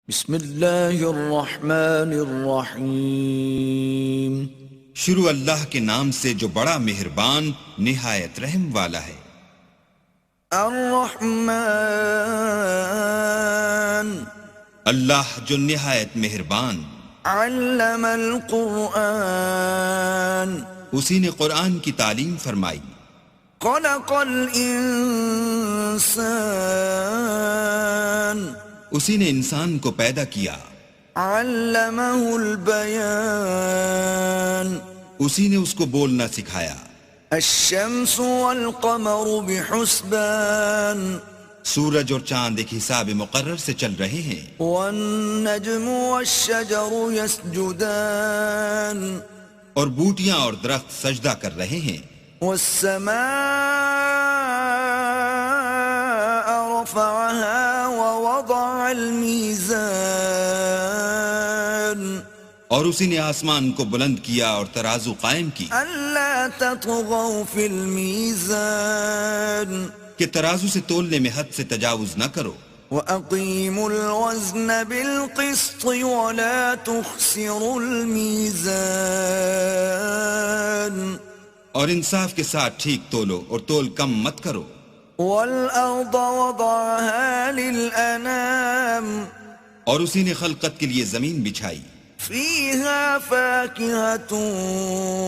بسم اللہ الرحمن الرحیم۔ شروع اللہ کے نام سے جو بڑا مہربان نہایت رحم والا ہے۔ الرحمن، اللہ جو نہایت مہربان، علم القرآن، اسی نے قرآن کی تعلیم فرمائی۔ خلق الانسان، اسی نے انسان کو پیدا کیا۔ علمہ البیان، اسی نے اس کو بولنا سکھایا۔ الشمس والقمر بحسبان، سورج اور چاند ایک حساب مقرر سے چل رہے ہیں۔ والنجم والشجر يسجدان، اور بوٹیاں اور درخت سجدہ کر رہے ہیں۔ والسماء رفعها ووضع الميزان، اور اسی نے آسمان کو بلند کیا اور ترازو قائم کی ألا تطغوا في الميزان، کہ ترازو سے تولنے میں حد سے تجاوز نہ کرو۔ وَأَقِيمُوا الْوَزْنَ بِالْقِسْطِ وَلَا تُخْسِرُوا الْمِيزَانَ، اور انصاف کے ساتھ ٹھیک تولو اور تول کم مت کرو۔ وَالْأَرْضَ وَضَعَهَا لِلْأَنَامِ، اور اسی نے خلقت کے لیے زمین بچھائی۔ فِيهَا فَاكِهَةٌ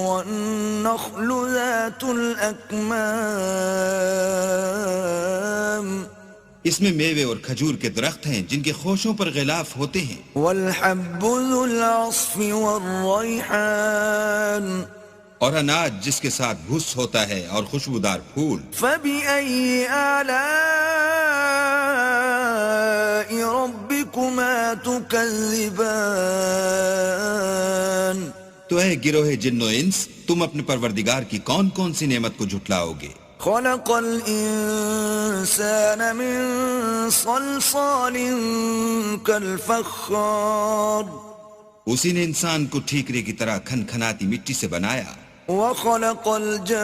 وَالنَّخْلُ ذَاتُ الْأَكْمَامِ، اس میں میوے اور کھجور کے درخت ہیں جن کے خوشوں پر غلاف ہوتے ہیں۔ وَالْحَبُّ ذُو الْعَصْفِ وَالرَّيْحَانِ، اور اناج جس کے ساتھ بھس ہوتا ہے اور خوشبودار پھول۔ فَبِأَيِّ آلَاءِ رَبِّكُمَا تُكَذِّبَانِ، تو اے گروہ جن و انس، تم اپنے پروردگار کی کون کون سی نعمت کو جھٹلاؤ گے؟ خلق الانسان من صلصال كالفخار، اسی نے انسان کو ٹھیکرے کی طرح کھن کھناتی مٹی سے بنایا۔ وخلق الجان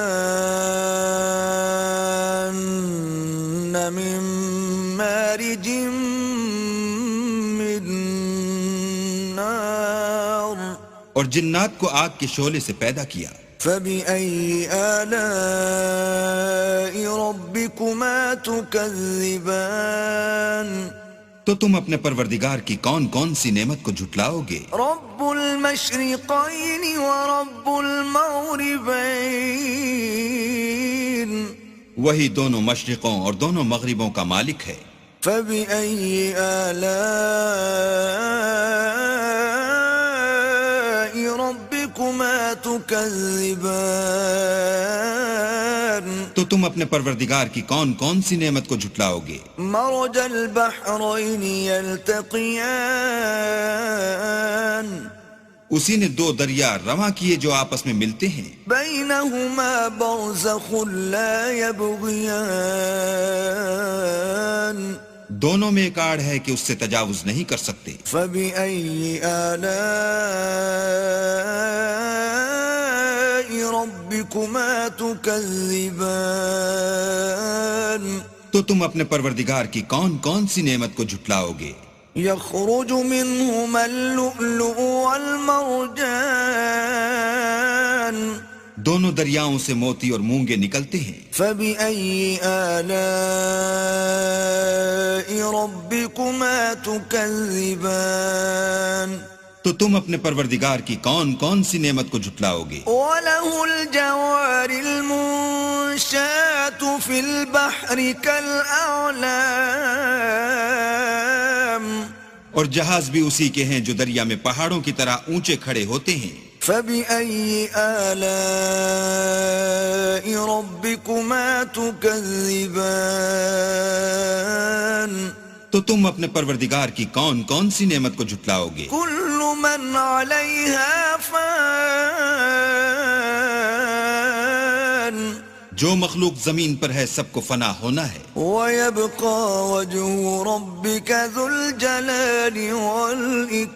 من مارج من نار، اور جنات کو آگ کے شعلے سے پیدا کیا۔ فبأي آلاء ربكما تكذبان، تو تم اپنے پروردگار کی کون کون سی نعمت کو جھٹلاؤ گے؟ رب المشرقين ورب المغربين، وہی دونوں مشرقوں اور دونوں مغربوں کا مالک ہے۔ فبأي آلاء ربكما تكذبان، تو تم اپنے پروردگار کی کون کون سی نعمت کو جھٹلاؤ گے؟ مرج البحرين يلتقيان، اسی نے دو دریا رواں کیے جو آپس میں ملتے ہیں۔ بينهما برزخ لا يبغيان، دونوں میں ایک آڑ ہے کہ اس سے تجاوز نہیں کر سکتے۔ فبأي آلاء ربكما تكذبان، تو تم اپنے پروردگار کی کون کون سی نعمت کو جھٹلاؤ گے؟ يخرج منهما اللؤلؤ والمرجان، دونوں دریاؤں سے موتی اور مونگے نکلتے ہیں۔ فبأي آلاء ربكما تكذبان، تو تم اپنے پروردگار کی کون کون سی نعمت کو جھٹلاؤ گے؟ وله الجوار المنشآت في البحر كالأعلام، اور جہاز بھی اسی کے ہیں جو دریا میں پہاڑوں کی طرح اونچے کھڑے ہوتے ہیں۔ فبأي آلاء ربكما تكذبان، تو تم اپنے پروردگار کی کون کون سی نعمت کو جھٹلاؤ گے؟ كل من عليها فان، جو مخلوق زمین پر ہے سب کو فنا ہونا ہے۔ ويبقى وجه ربك ذو الجلال والإكرام،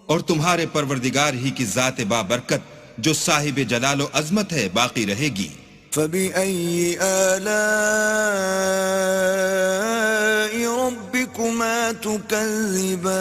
اور تمہارے پروردگار ہی کی ذات بابرکت جو صاحب جلال و عظمت ہے باقی رہے گی۔ فبأي آلاء ربكما تكذبان